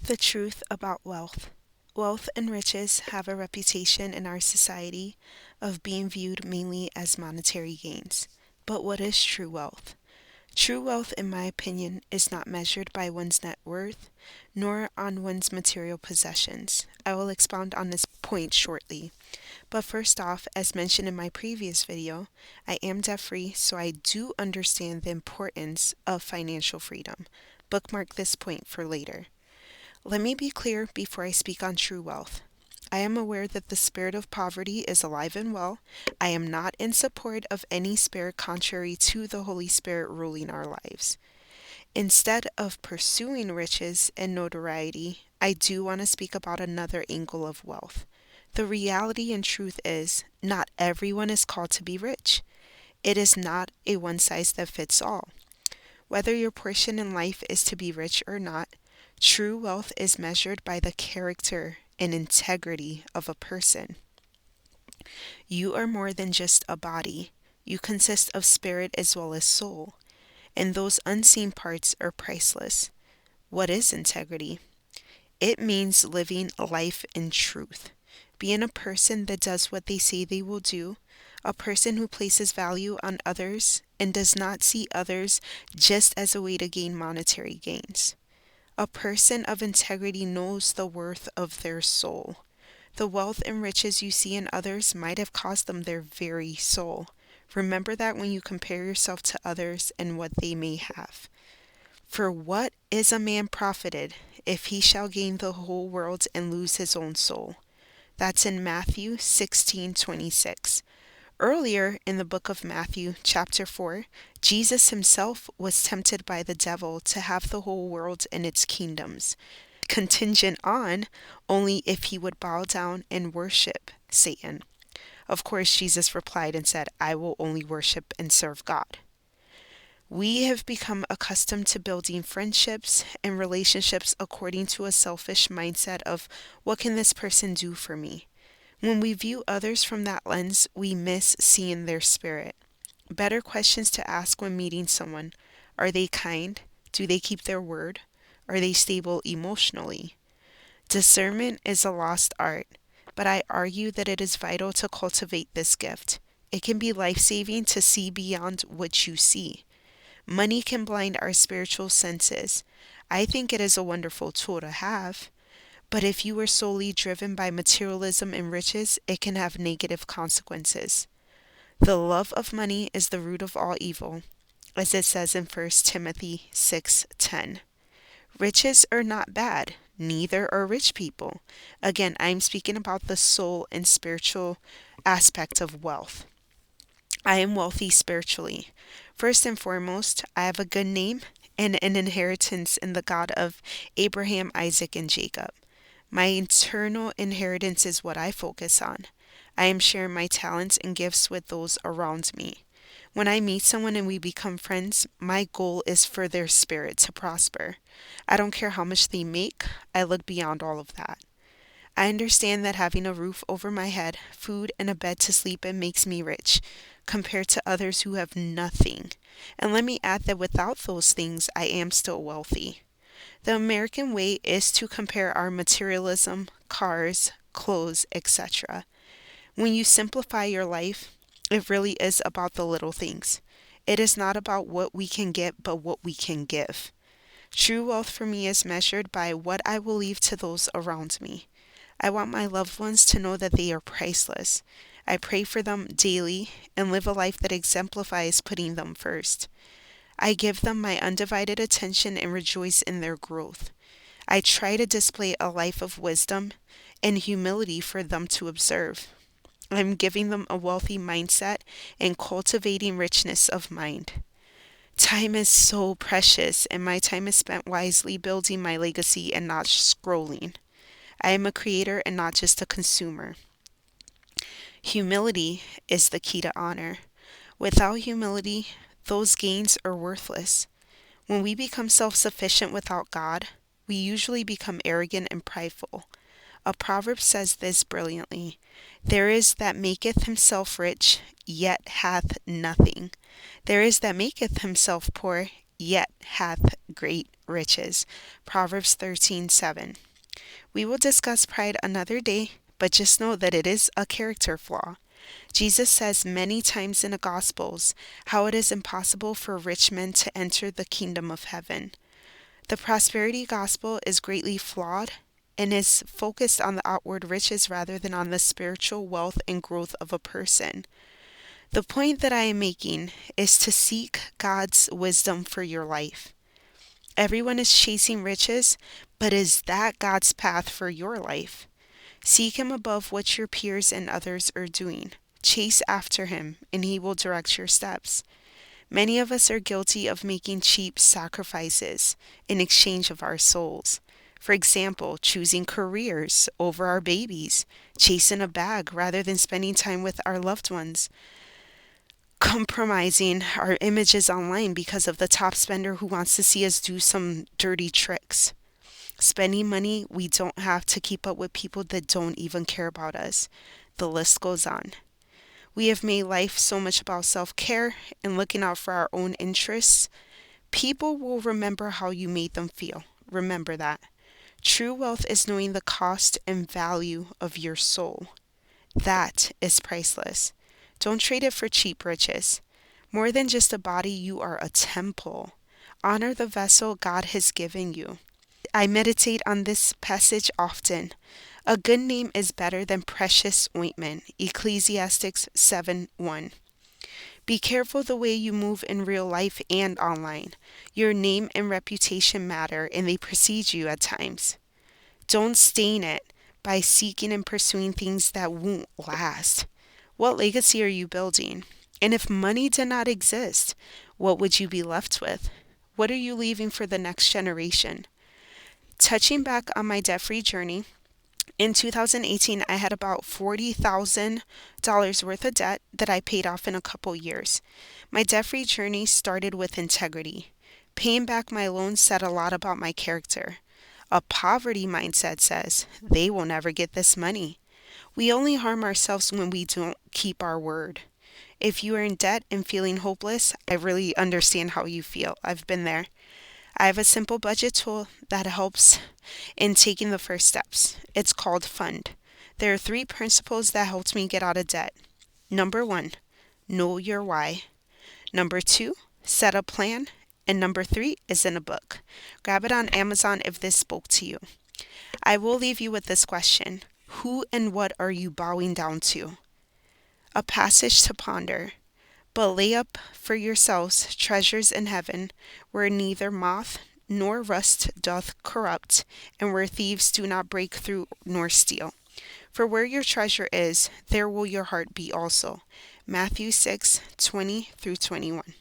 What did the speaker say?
The truth about wealth. Wealth and riches have a reputation in our society of being viewed mainly as monetary gains. But what is true wealth? True wealth, in my opinion, is not measured by one's net worth, nor on one's material possessions. I will expound on this point shortly. But first off, as mentioned in my previous video, I am debt free, so I do understand the importance of financial freedom. Bookmark this point for later. Let me be clear before I speak on true wealth. I am aware that the spirit of poverty is alive and well. I am not in support of any spirit contrary to the Holy Spirit ruling our lives. Instead of pursuing riches and notoriety, I do want to speak about another angle of wealth. The reality and truth is, not everyone is called to be rich. It is not a one size that fits all. Whether your portion in life is to be rich or not, true wealth is measured by the character and integrity of a person. You are more than just a body. You consist of spirit as well as soul, and those unseen parts are priceless. What is integrity? It means living life in truth, being a person that does what they say they will do, a person who places value on others and does not see others just as a way to gain monetary gains. A person of integrity knows the worth of their soul. The wealth and riches you see in others might have cost them their very soul. Remember that when you compare yourself to others and what they may have. For what is a man profited if he shall gain the whole world and lose his own soul? That's in Matthew 16:26. Earlier in the book of Matthew, chapter 4, Jesus himself was tempted by the devil to have the whole world and its kingdoms, contingent on only if he would bow down and worship Satan. Of course, Jesus replied and said, I will only worship and serve God. We have become accustomed to building friendships and relationships according to a selfish mindset of what can this person do for me? When we view others from that lens, we miss seeing their spirit. Better questions to ask when meeting someone. Are they kind? Do they keep their word? Are they stable emotionally? Discernment is a lost art, but I argue that it is vital to cultivate this gift. It can be life-saving to see beyond what you see. Money can blind our spiritual senses. I think it is a wonderful tool to have. But if you are solely driven by materialism and riches, it can have negative consequences. The love of money is the root of all evil, as it says in 1 Timothy 6:10. Riches are not bad, neither are rich people. Again, I'm speaking about the soul and spiritual aspect of wealth. I am wealthy spiritually. First and foremost, I have a good name and an inheritance in the God of Abraham, Isaac, and Jacob. My eternal inheritance is what I focus on. I am sharing my talents and gifts with those around me. When I meet someone and we become friends, my goal is for their spirit to prosper. I don't care how much they make, I look beyond all of that. I understand that having a roof over my head, food, and a bed to sleep in makes me rich, compared to others who have nothing. And let me add that without those things, I am still wealthy. The American way is to compare our materialism, cars, clothes, etc. When you simplify your life, it really is about the little things. It is not about what we can get, but what we can give. True wealth for me is measured by what I will leave to those around me. I want my loved ones to know that they are priceless. I pray for them daily and live a life that exemplifies putting them first. I give them my undivided attention and rejoice in their growth. I try to display a life of wisdom and humility for them to observe. I'm giving them a wealthy mindset and cultivating richness of mind. Time is so precious, and my time is spent wisely building my legacy and not scrolling. I am a creator and not just a consumer. Humility is the key to honor. Without humility, those gains are worthless. When we become self-sufficient without God, we usually become arrogant and prideful. A proverb says this brilliantly: There is that maketh himself rich, yet hath nothing. There is that maketh himself poor, yet hath great riches. Proverbs 13:7. We will discuss pride another day, but just know that it is a character flaw. Jesus says many times in the Gospels how it is impossible for rich men to enter the kingdom of heaven. The prosperity gospel is greatly flawed and is focused on the outward riches rather than on the spiritual wealth and growth of a person. The point that I am making is to seek God's wisdom for your life. Everyone is chasing riches, but is that God's path for your life? Seek Him above what your peers and others are doing. Chase after Him, and He will direct your steps. Many of us are guilty of making cheap sacrifices in exchange of our souls. For example, choosing careers over our babies, chasing a bag rather than spending time with our loved ones, compromising our images online because of the top spender who wants to see us do some dirty tricks. Spending money we don't have to keep up with people that don't even care about us. The list goes on. We have made life so much about self-care and looking out for our own interests. People will remember how you made them feel. Remember that. True wealth is knowing the cost and value of your soul. That is priceless. Don't trade it for cheap riches. More than just a body, you are a temple. Honor the vessel God has given you. I meditate on this passage often. A good name is better than precious ointment. Ecclesiastes 7:1. Be careful the way you move in real life and online. Your name and reputation matter, and they precede you at times. Don't stain it by seeking and pursuing things that won't last. What legacy are you building? And if money did not exist, what would you be left with? What are you leaving for the next generation? Touching back on my debt-free journey, in 2018, I had about $40,000 worth of debt that I paid off in a couple years. My debt-free journey started with integrity. Paying back my loans said a lot about my character. A poverty mindset says, they will never get this money. We only harm ourselves when we don't keep our word. If you are in debt and feeling hopeless, I really understand how you feel. I've been there. I have a simple budget tool that helps in taking the first steps. It's called Fund. There are 3 principles that helped me get out of debt. Number 1, know your why. Number 2, set a plan. And number 3 is in a book. Grab it on Amazon if this spoke to you. I will leave you with this question. Who and what are you bowing down to? A passage to ponder. But lay up for yourselves treasures in heaven, where neither moth nor rust doth corrupt, and where thieves do not break through nor steal. For where your treasure is, there will your heart be also. Matthew 6:20-21.